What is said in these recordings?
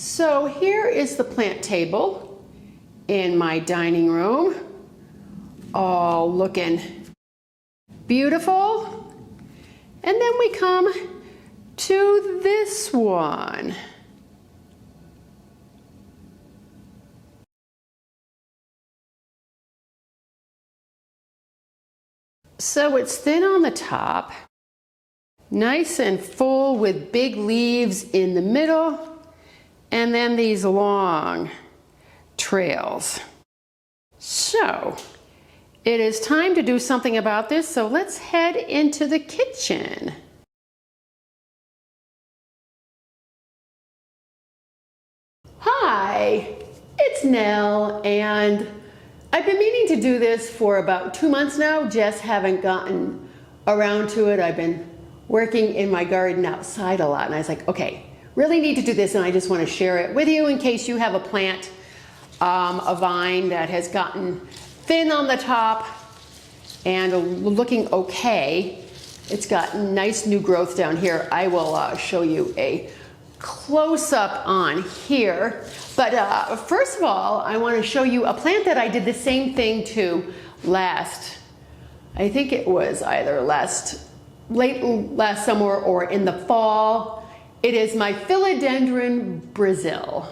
So here is the plant table in my dining room, all looking beautiful. And then we come to this one. So it's thin on the top, nice and full with big leaves in the middle, and then these long trails. So it is time to do something about this, so let's head into the kitchen. Hi, it's Nell, and I've been meaning to do this for about 2 months now, just haven't gotten around to it. I've been working in my garden outside a lot, and I was like, okay, really need to do this, and I just want to share it with you in case you have a plant, a vine that has gotten thin on the top and looking okay. It's got nice new growth down here. I will show you a close-up on here. But first of all, I want to show you a plant that I did the same thing to I think it was either late last summer or in the fall. It is my Philodendron Brazil.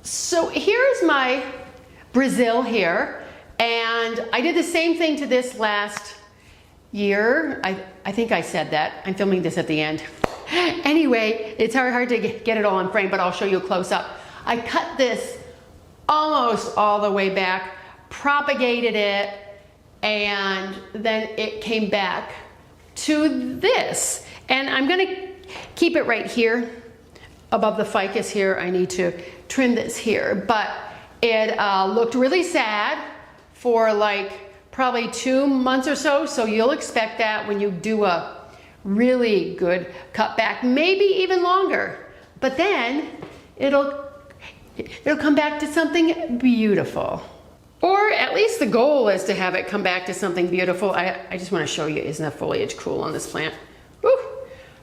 So here's my Brazil here, and I did the same thing to this last year. I think I said that. I'm filming this at the end. Anyway, it's hard to get it all in frame, but I'll show you a close-up. I cut this almost all the way back, propagated it, and then it came back to this. And I'm gonna keep it right here above the ficus here. I need to trim this here, but it looked really sad for like probably 2 months or so, so you'll expect that when you do a really good cut back, maybe even longer, but then it'll come back to something beautiful. Or at least the goal is to have it come back to something beautiful. I just want to show you, isn't the foliage cool on this plant? Woo.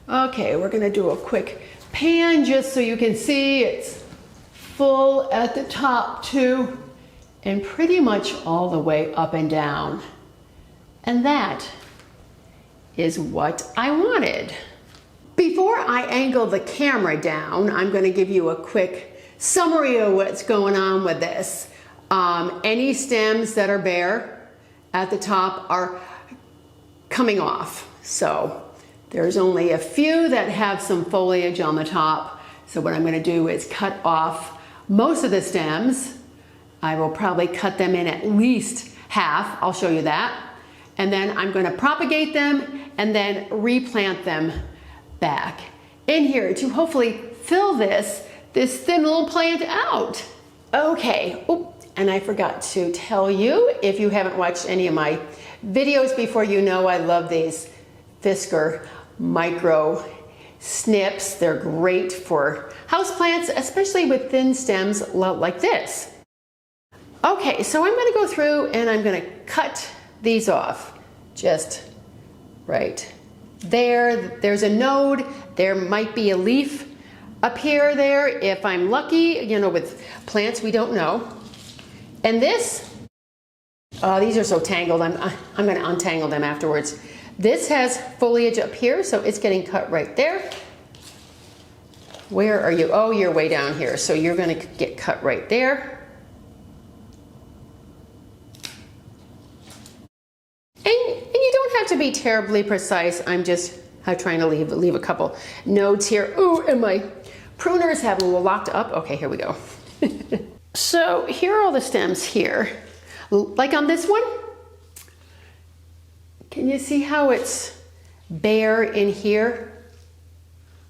Okay, we're gonna do a quick pan just so you can see it's full at the top too, and pretty much all the way up and down. And that is what I wanted. Before I angle the camera down, I'm gonna give you a quick summary of what's going on with this. Any stems that are bare at the top are coming off. So there's only a few that have some foliage on the top. So what I'm gonna do is cut off most of the stems. I will probably cut them in at least half. I'll show you that. And then I'm gonna propagate them and then replant them back in here to hopefully fill this thin little plant out. Okay, and I forgot to tell you, if you haven't watched any of my videos before, you know I love these Fisker micro snips. They're great for houseplants, especially with thin stems like this. Okay, so I'm gonna go through and I'm gonna cut these off. Just right there. There's a node. There might be a leaf up here, there, if I'm lucky. You know, with plants, we don't know. And this, these are so tangled, I'm gonna untangle them afterwards. This has foliage up here, so it's getting cut right there. Where are you? Oh, you're way down here, so you're gonna get cut right there. And you don't have to be terribly precise. I'm just trying to leave a couple nodes here. Ooh, and my pruners have locked up. Okay, here we go. So here are all the stems here. Like on this one, can you see how it's bare in here?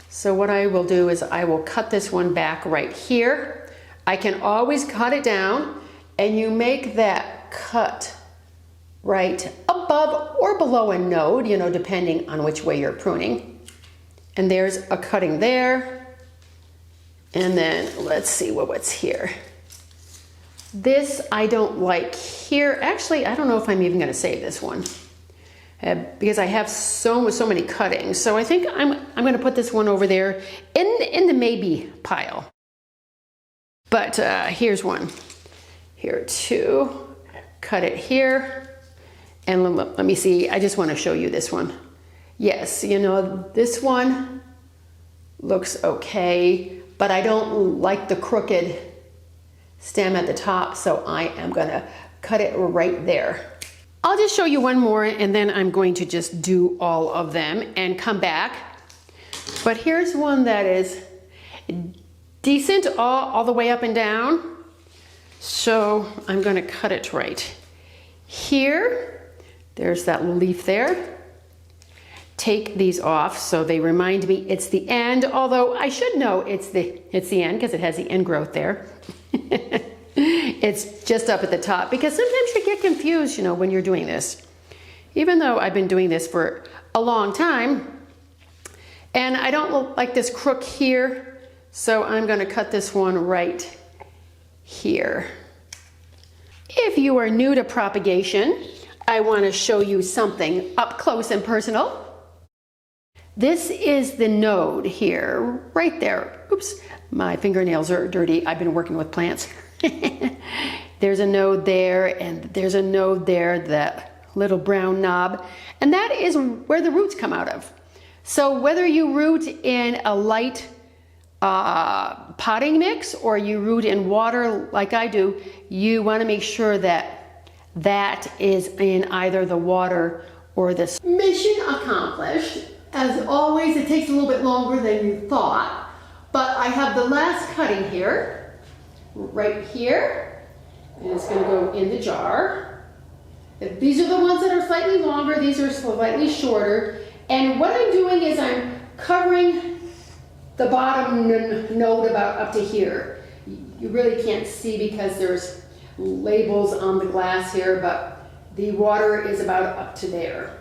So what I will do is I will cut this one back right here. I can always cut it down, and you make that cut right above or below a node, you know, depending on which way you're pruning. And there's a cutting there. And then let's see what's here. This I don't like here. Actually, I don't know if I'm even gonna save this one, because I have so many cuttings. So I think I'm going to put this one over there in the maybe pile. But here's one. Here too. Cut it here. And let me see. I just want to show you this one. Yes, you know, this one looks okay, but I don't like the crooked stem at the top, so I am going to cut it right there. I'll just show you one more and then I'm going to just do all of them and come back. But here's one that is decent all the way up and down. So I'm going to cut it right here. There's that leaf there. Take these off so they remind me it's the end, although I should know it's the end because it has the end growth there. It's just up at the top because sometimes you get confused, you know, when you're doing this. Even though I've been doing this for a long time and I don't like this crook here, so I'm going to cut this one right here. If you are new to propagation, I want to show you something up close and personal. This is the node here, right there. Oops, my fingernails are dirty. I've been working with plants. There's a node there, and there's a node there, that little brown knob, and that is where the roots come out of. So whether you root in a light potting mix or you root in water like I do, you want to make sure that that is in either the water or the soil. Mission accomplished. As always, it takes a little bit longer than you thought, but I have the last cutting here, right here, and it's going to go in the jar. These are the ones that are slightly longer, these are slightly shorter, and what I'm doing is I'm covering the bottom node about up to here. You really can't see because there's labels on the glass here, but the water is about up to there.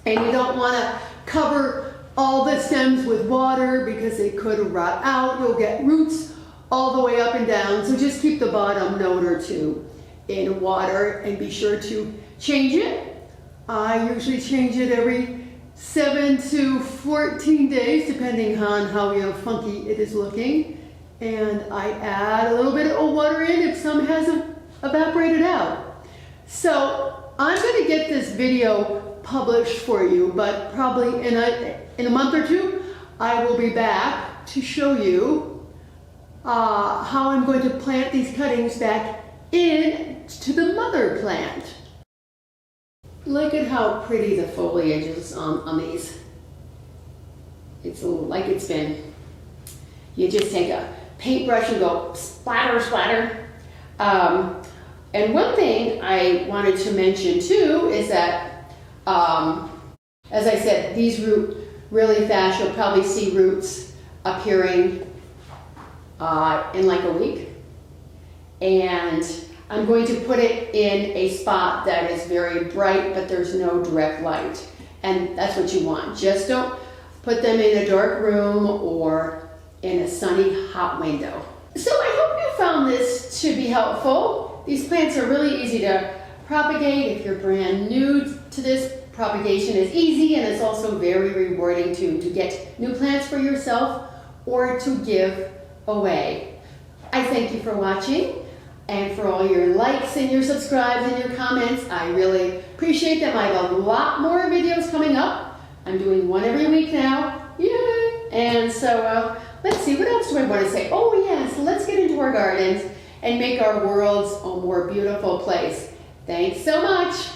And you don't want to cover all the stems with water because they could rot out. You'll get roots all the way up and down. So just keep the bottom node or two in water and be sure to change it. I usually change it every 7 to 14 days, depending on how funky it is looking. And I add a little bit of water in if some hasn't evaporated out. So I'm going to get this video published for you, but probably in a month or two, I will be back to show you how I'm going to plant these cuttings back into the mother plant. Look at how pretty the foliage is on these. It's like it's been, you just take a paintbrush and go splatter, splatter. And one thing I wanted to mention too is that as I said, these root really fast. You'll probably see roots appearing in like a week. And I'm going to put it in a spot that is very bright, but there's no direct light. And that's what you want. Just don't put them in a dark room or in a sunny, hot window. So I hope you found this to be helpful. These plants are really easy to propagate. If you're brand new to this, propagation is easy, and it's also very rewarding to get new plants for yourself or to give away. I thank you for watching and for all your likes and your subscribes and your comments. I really appreciate them. I have a lot more videos coming up. I'm doing one every week now. Yay! And so let's see, what else do I want to say? Oh yes, let's get into our gardens and make our worlds a more beautiful place. Thanks so much.